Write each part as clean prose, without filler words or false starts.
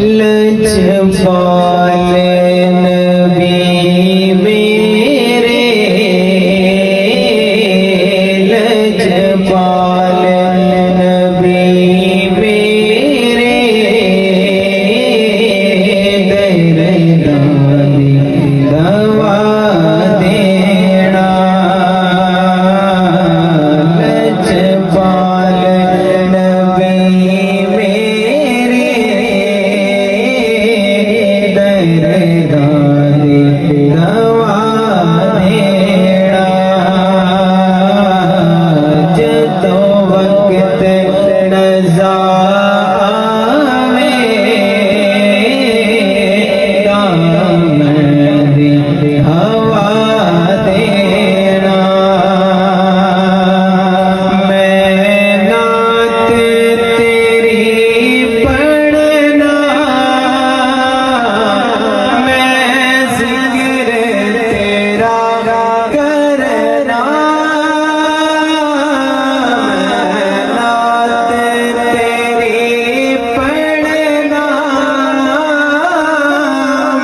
लजपाल नबी मेरे, लजपाल नबी मेरे, दर्दानी दवा देना। लजपाल नबी मेरे, दर्दानी दवा देना। जदो वक्त नज़ा आवे, दामन दी हवा देना। मैं नात तेरी पढ़ना, मैं जिक्र तेरा करना। नात तेरी पढ़ना,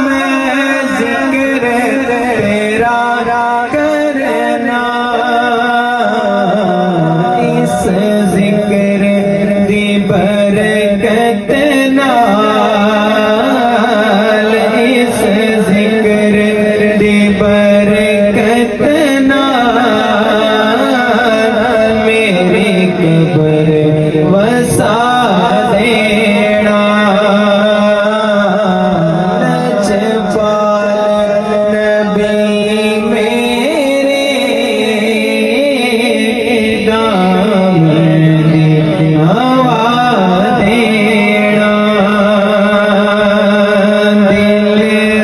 मैं जिक्र तेरा करना। इस जिक्र दी बरकत नाल, इस जिक्र दी बरकत नाल मेरी कब्र वसा देना। लजपाल नबी मेरे, दामन दी हवा देना। दिल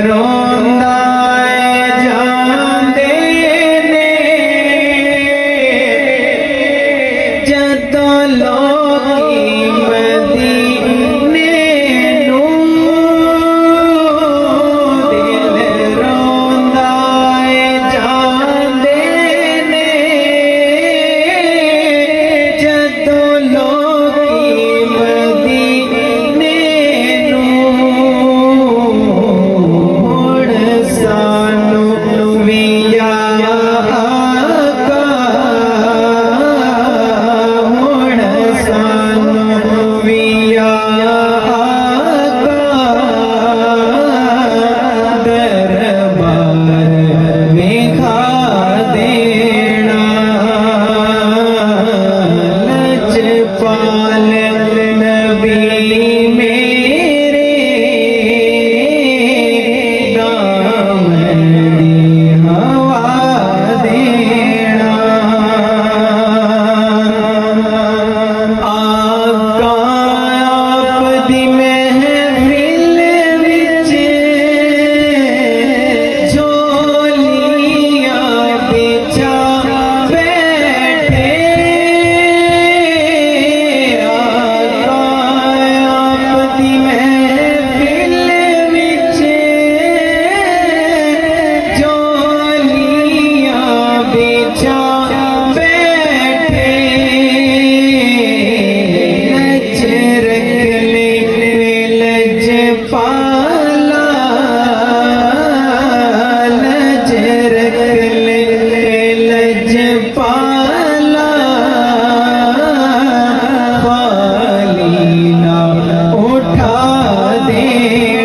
रोंदा जांदे ने, जदों लोकी मदीने नूं। दिल रोंदा जांदे ने, जदों लोकी मदीने नूं। हुण सानू वी आका, हुण सानू वी आका, दरबार विखा देना। लजपाल नबी मेरे, दामन दी हवा देना। आका आप दी महफिल विच, झोलियां बिछा बैठे। आका आप दी महफिल विच, झोलियां बिछा बैठे। लज रख ले लजपाला, लज रख ले लजपाला। खाली ना उठा देना।